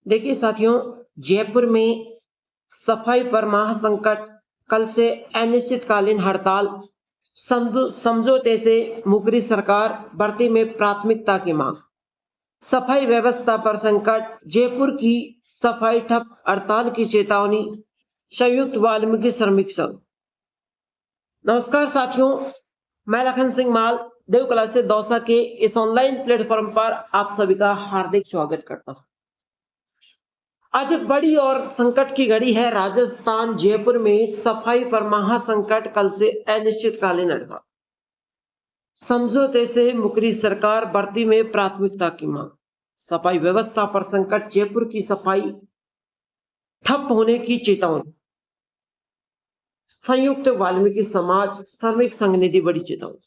देखिए साथियों, जयपुर में सफाई पर महासंकट, कल से अनिश्चितकालीन हड़ताल, समझौते से मुकरी सरकार, भर्ती में प्राथमिकता की मांग। सफाई व्यवस्था पर संकट, जयपुर की सफाई ठप, हड़ताल की चेतावनी, संयुक्त वाल्मीकि श्रमिक संघ। नमस्कार साथियों, मैं लखन सिंह माल देवकला से दौसा के इस ऑनलाइन प्लेटफॉर्म पर आप सभी का हार्दिक स्वागत करता हूं। आज एक बड़ी और संकट की घड़ी है। राजस्थान जयपुर में सफाई पर महासंकट, कल से अनिश्चितकालीन हड़ताल, समझौते से मुकरी सरकार, भर्ती में प्राथमिकता की मांग। सफाई व्यवस्था पर संकट, जयपुर की सफाई ठप होने की चेतावनी, संयुक्त वाल्मीकि समाज श्रमिक संघ ने दी बड़ी चेतावनी।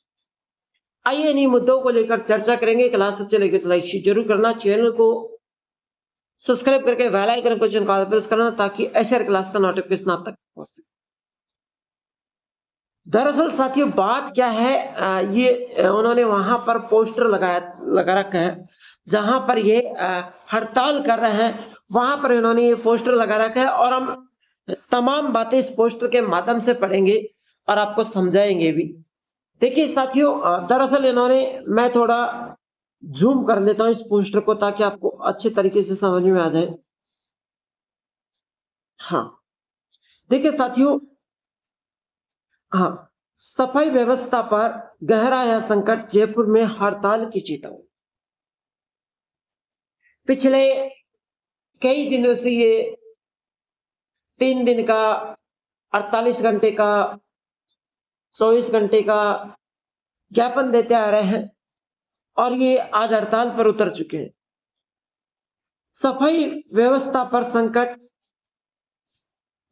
आइए इन्हीं मुद्दों को लेकर चर्चा करेंगे। क्लास अच्छे लगे तो लाइक जरूर करना, चैनल को सब्सक्राइब करके बेल आइकन को चिन्ह प्रेस करना ताकि ऐसे क्लास का नोटिफिकेशन आप तक पहुंच सके। दरअसल साथियों बात क्या है, ये उन्होंने वहां पर पोस्टर लगा रखा है जहां पर ये हड़ताल कर रहे हैं, वहां पर इन्होंने ये पोस्टर लगा रखा है और हम तमाम बातें इस पोस्टर के माध्यम से पढ़ेंगे और आपको समझाएंगे भी। देखिए साथियों, दरअसल इन्होंने, मैं थोड़ा जूम कर लेता हूं इस पोस्टर को ताकि आपको अच्छे तरीके से समझ में आ जाए। हाँ, देखिए साथियों, हाँ, सफाई व्यवस्था पर गहराया संकट, जयपुर में हड़ताल की चेतावनी। पिछले कई दिनों से ये 3 दिन का, 48 घंटे का, 24 घंटे का ज्ञापन देते आ रहे हैं और ये आज हड़ताल पर उतर चुके हैं। सफाई व्यवस्था पर संकट,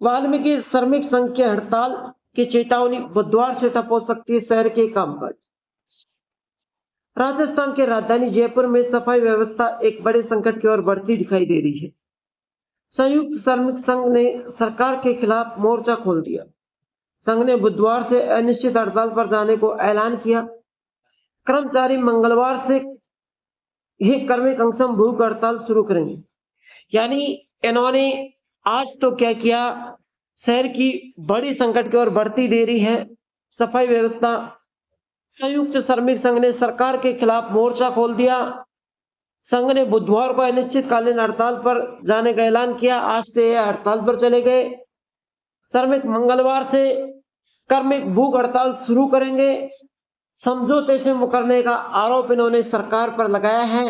वाल्मीकि श्रमिक संघ की हड़ताल की चेतावनी, बुधवार से ठप हो सकती है शहर के कामकाज। राजस्थान के राजधानी जयपुर में सफाई व्यवस्था एक बड़े संकट की ओर बढ़ती दिखाई दे रही है। संयुक्त श्रमिक संघ ने सरकार के खिलाफ मोर्चा खोल दिया। संघ ने बुधवार से अनिश्चित हड़ताल पर जाने को ऐलान किया। कर्मचारी मंगलवार से ही कार्मिक अनशन भूख हड़ताल शुरू करेंगे। यानी इन्होंने आज तो क्या किया, शहर की बड़ी संकट की ओर बढ़ती दे रही है सफाई व्यवस्था। संयुक्त श्रमिक संघ ने सरकार के खिलाफ मोर्चा खोल दिया। संघ ने बुधवार को अनिश्चितकालीन हड़ताल पर जाने का ऐलान किया। आज से हड़ताल पर चले गए। श्रमिक मंगलवार से कार्मिक भूख हड़ताल शुरू करेंगे। समझौते से मुकरने का आरोप इन्होंने सरकार पर लगाया है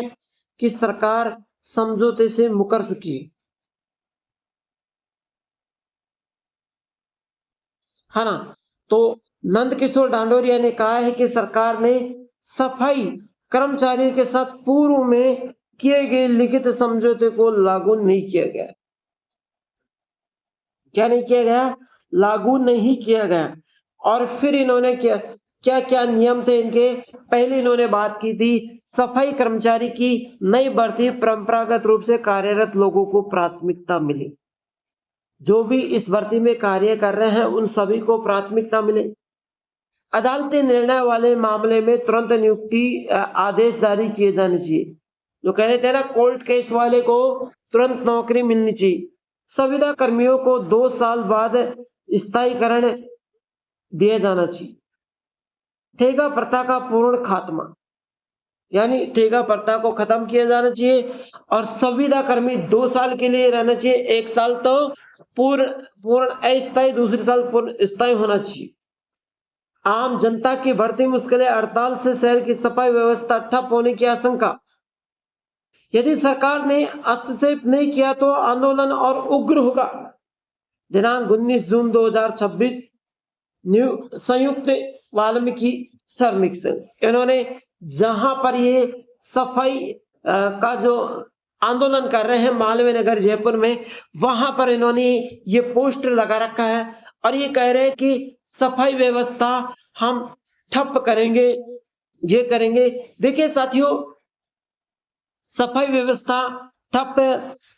कि सरकार समझौते से मुकर चुकी है ना। तो नंद किशोर ढांडोरिया ने कहा है कि सरकार ने सफाई कर्मचारियों के साथ पूर्व में किए गए लिखित समझौते को लागू नहीं किया गया। क्या नहीं किया गया? लागू नहीं किया गया। और फिर इन्होंने क्या क्या क्या नियम थे इनके, पहले इन्होंने बात की थी सफाई कर्मचारी की नई भर्ती, परंपरागत रूप से कार्यरत लोगों को प्राथमिकता मिले। जो भी इस भर्ती में कार्य कर रहे हैं उन सभी को प्राथमिकता मिले। अदालती निर्णय वाले मामले में तुरंत नियुक्ति आदेश जारी किए जाने चाहिए। जो कह रहे थे ना, कोर्ट केस वाले को तुरंत नौकरी मिलनी चाहिए। संविदा कर्मियों को 2 साल बाद स्थायीकरण दिया जाना चाहिए। ठेका प्रथा का पूर्ण खात्मा, यानी ठेका प्रथा को खत्म किया जाना चाहिए और संविदा कर्मी 2 साल के लिए रहना चाहिए। 1 साल तो पूर्ण पूर्ण अस्थायी, दूसरे साल पूर्ण स्थायी होना चाहिए। आम जनता की बढ़ती मुश्किलें, हड़ताल से शहर की सफाई व्यवस्था ठप होने की आशंका। यदि सरकार ने हस्तक्षेप नहीं किया तो आंदोलन और उग्र होगा। दिनांक 19 जून 2026, संयुक्त वाल्मीकि श्रमिक संघ, इन्होंने जहां पर ये सफाई का जो आंदोलन कर रहे हैं मालवीय नगर जयपुर में, वहां पर इन्होंने ये पोस्टर लगा रखा है और ये कह रहे हैं कि सफाई व्यवस्था हम ठप करेंगे, ये करेंगे। देखिए साथियों, सफाई व्यवस्था ठप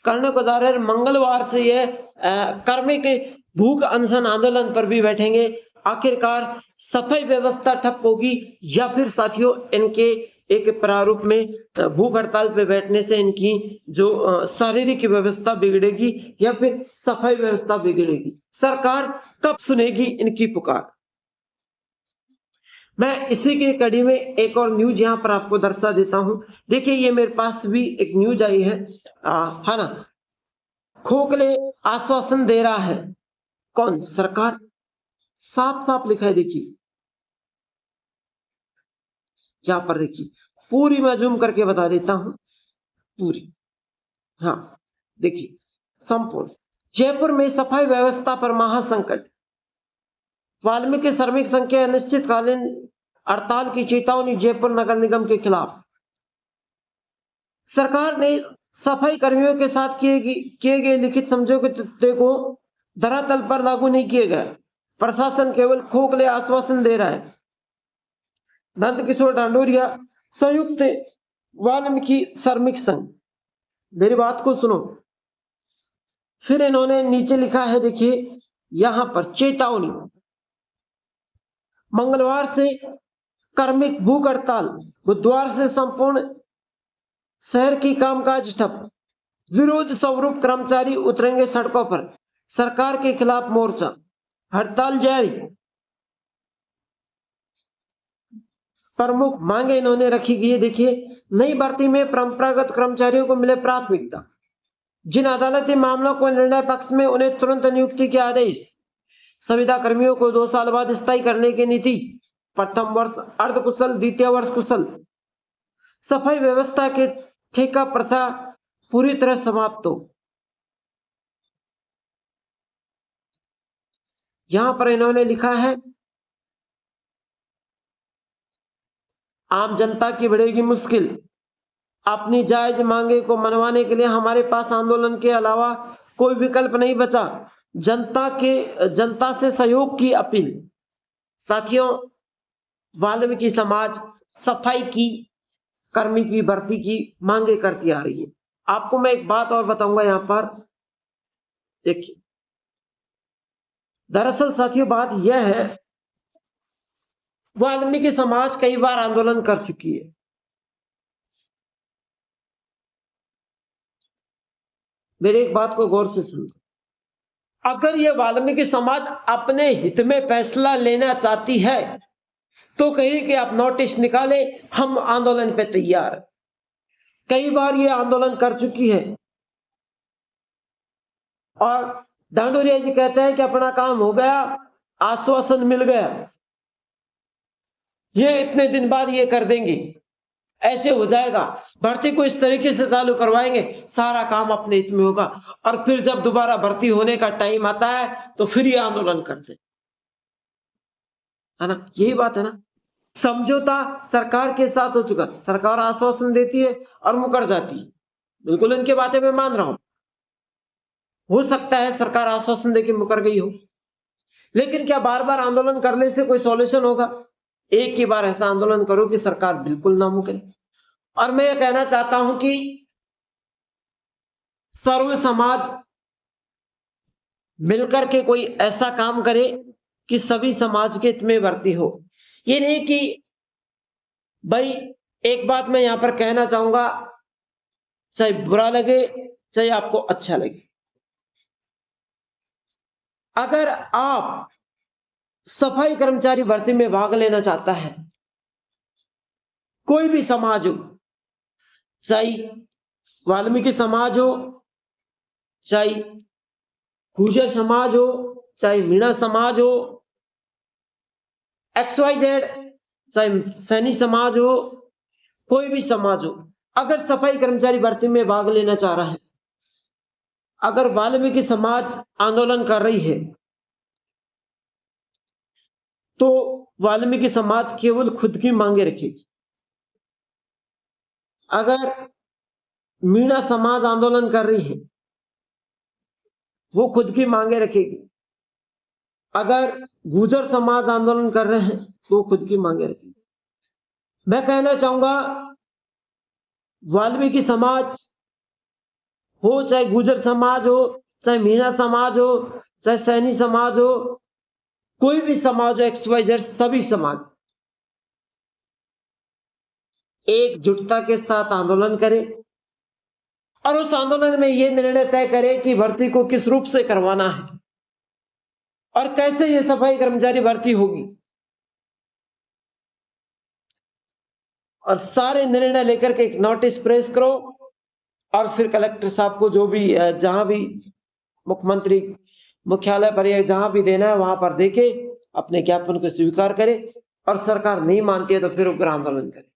करने को जा रहे हैं। मंगलवार से ये कार्मिक भूख अनशन आंदोलन पर भी बैठेंगे। आखिरकार सफाई व्यवस्था ठप होगी या फिर साथियों इनके एक प्रारूप में भूख हड़ताल पे बैठने से इनकी जो शारीरिक व्यवस्था बिगड़ेगी या फिर सफाई व्यवस्था बिगड़ेगी। सरकार कब सुनेगी इनकी पुकार? मैं इसी की कड़ी में एक और न्यूज यहाँ पर आपको दर्शा देता हूं। देखिए, ये मेरे पास भी एक न्यूज आई है, है ना। खोखले आश्वासन दे रहा है कौन? सरकार। साफ साफ लिखा है, देखिए यहाँ पर, देखिए पूरी मैं जूम करके बता देता हूं, पूरी। हाँ, देखिए संपूर्ण। जयपुर में सफाई व्यवस्था पर महासंकट, वाल्मीकि श्रमिक संघ के अनिश्चितकालीन हड़ताल की चेतावनी जयपुर नगर निगम के खिलाफ। सरकार ने सफाई कर्मियों के साथ किए गए लिखित समझौते को धरातल पर लागू नहीं किए गए। प्रशासन केवल खोखले आश्वासन दे रहा है। नंदकिशोर ढांडोरिया, संयुक्त वाल्मीकि श्रमिक संघ। मेरी बात को सुनो, फिर इन्होंने नीचे लिखा है, देखिए यहां पर चेतावनी। मंगलवार से कार्मिक भूख हड़ताल, बुधवार से संपूर्ण शहर की कामकाज ठप। विरोध स्वरूप कर्मचारी उतरेंगे सड़कों पर, सरकार के खिलाफ मोर्चा। हड़ताल जारी। प्रमुख मांगे इन्होंने रखी गई है, देखिए नई भर्ती में परंपरागत कर्मचारियों को मिले प्राथमिकता। जिन अदालती मामलों को निर्णय पक्ष में उन्हें तुरंत नियुक्ति के आदेश। संविदा कर्मियों को 2 साल बाद स्थायी करने की नीति। प्रथम वर्ष अर्धकुशल, द्वितीय वर्ष कुशल। सफाई व्यवस्था के ठेका प्रथा पूरी तरह समाप्त हो। यहां पर इन्होंने लिखा है, आम जनता की बढ़ेगी मुश्किल। अपनी जायज मांगे को मनवाने के लिए हमारे पास आंदोलन के अलावा कोई विकल्प नहीं बचा। जनता से सहयोग की अपील। साथियों, वाल्मीकि समाज सफाई की कर्मी की भर्ती की मांगे करती आ रही है। आपको मैं एक बात और बताऊंगा यहां पर, देखिए दरअसल साथियों बात यह है, वाल्मीकि समाज कई बार आंदोलन कर चुकी है। मेरी एक बात को गौर से सुनो, अगर यह वाल्मीकि समाज अपने हित में फैसला लेना चाहती है तो कही कि आप नोटिस निकाले, हम आंदोलन पे तैयार। कई बार यह आंदोलन कर चुकी है और ढांडोरिया जी कहते हैं कि अपना काम हो गया, आश्वासन मिल गया, ये इतने दिन बाद ये कर देंगे, ऐसे हो जाएगा, भर्ती को इस तरीके से चालू करवाएंगे, सारा काम अपने हित में होगा। और फिर जब दोबारा भर्ती होने का टाइम आता है तो फिर ये आंदोलन करते, है ना। यही बात है ना। समझौता सरकार के साथ हो चुका, सरकार आश्वासन देती है और मुकर जाती है। बिल्कुल इनकी बातें मैं मान रहा हूं, हो सकता है सरकार आश्वासन देकर मुकर गई हो, लेकिन क्या बार बार आंदोलन करने से कोई सॉल्यूशन होगा? एक ही बार ऐसा आंदोलन करो कि सरकार बिल्कुल ना मुकरे। और मैं यह कहना चाहता हूं कि सर्व समाज मिलकर के कोई ऐसा काम करे कि सभी समाज के हित में भर्ती हो। ये नहीं कि भाई, एक बात मैं यहां पर कहना चाहूंगा, चाहे बुरा लगे चाहे आपको अच्छा लगे, अगर आप सफाई कर्मचारी भर्ती में भाग लेना चाहता है, कोई भी समाज हो, चाहे वाल्मीकि समाज हो, चाहे गुर्जर समाज हो, चाहे मीणा समाज हो, XYZ, चाहे सैनी समाज हो, कोई भी समाज हो, अगर सफाई कर्मचारी भर्ती में भाग लेना चाह रहा है, अगर वाल्मीकि समाज आंदोलन कर रही है, तो वाल्मीकि समाज केवल खुद की मांगे रखेगी। अगर मीणा समाज आंदोलन कर रही है, वो खुद की मांगे रखेगी। अगर गुर्जर समाज आंदोलन कर रहे हैं तो वो खुद की मांगे रखेगी। मैं कहना चाहूंगा, वाल्मीकि समाज हो, चाहे गुर्जर समाज हो, चाहे मीणा समाज हो, चाहे सैनी समाज हो, कोई भी समाज हो, XYZ, सभी समाज एकजुटता के साथ आंदोलन करे और उस आंदोलन में ये निर्णय तय करे कि भर्ती को किस रूप से करवाना है और कैसे ये सफाई कर्मचारी भर्ती होगी, और सारे निर्णय लेकर के एक नोटिस प्रेस करो और फिर कलेक्टर साहब को जो भी जहां भी मुख्यमंत्री मुख्यालय पर या जहां भी देना है वहां पर देके अपने ज्ञापन को स्वीकार करे, और सरकार नहीं मानती है तो फिर उग्र आंदोलन करे।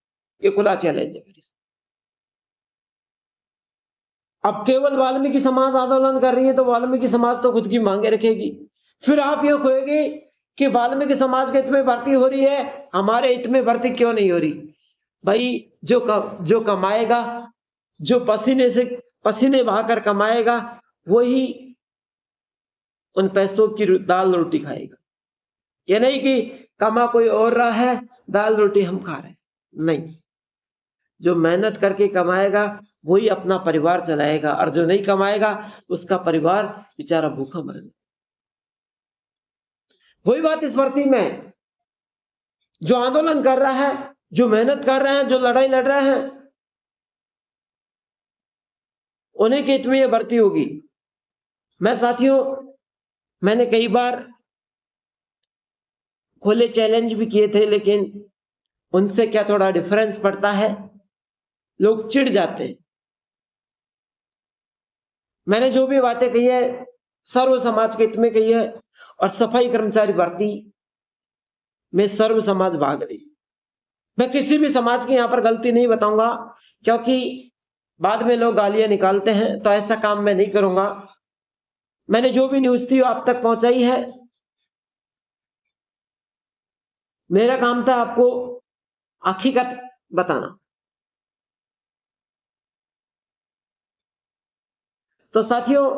ये खुला चैलेंज है। अब केवल वाल्मीकि समाज आंदोलन कर रही है तो वाल्मीकि समाज तो खुद की मांगे रखेगी, फिर आप ये कहोगे कि वाल्मीकि समाज के हित में भर्ती हो रही है, हमारे हित में भर्ती क्यों नहीं हो रही? भाई जो कमाएगा, जो पसीने बहाकर कमाएगा, वही उन पैसों की दाल रोटी खाएगा। ये नहीं कि कमा कोई और रहा है, दाल रोटी हम खा रहे हैं, नहीं। जो मेहनत करके कमाएगा वही अपना परिवार चलाएगा, और जो नहीं कमाएगा उसका परिवार बेचारा भूखा मरेगा। वही बात इस भर्ती में, जो आंदोलन कर रहा है, जो मेहनत कर रहे हैं, जो लड़ाई लड़ रहे हैं, उन्हीं के हित में ये भर्ती होगी। मैं साथियों, मैंने कई बार खुले चैलेंज भी किए थे, लेकिन उनसे क्या थोड़ा डिफरेंस पड़ता है, लोग चिढ़ जाते हैं। मैंने जो भी बातें कही है सर्व समाज के हित में कही है, और सफाई कर्मचारी भर्ती में सर्व समाज भाग रही। मैं किसी भी समाज की यहां पर गलती नहीं बताऊंगा, क्योंकि बाद में लोग गालियां निकालते हैं, तो ऐसा काम मैं नहीं करूंगा। मैंने जो भी न्यूज थी आप तक पहुंचाई है। मेरा काम था आपको हकीकत बताना। तो साथियों,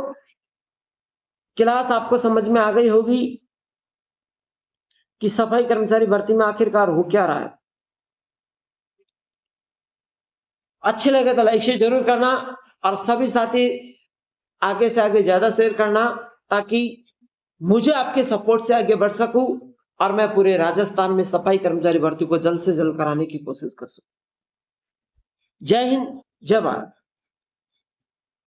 क्लास आपको समझ में आ गई होगी कि सफाई कर्मचारी भर्ती में आखिरकार हो क्या रहा है। अच्छे लगे तो लाइक शेयर जरूर करना, और सभी साथी आगे से आगे ज्यादा शेयर करना, ताकि मुझे आपके सपोर्ट से आगे बढ़ सकूं और मैं पूरे राजस्थान में सफाई कर्मचारी भर्ती को जल्द से जल्द कराने की कोशिश कर सकूं। जय हिंद, जय भारत।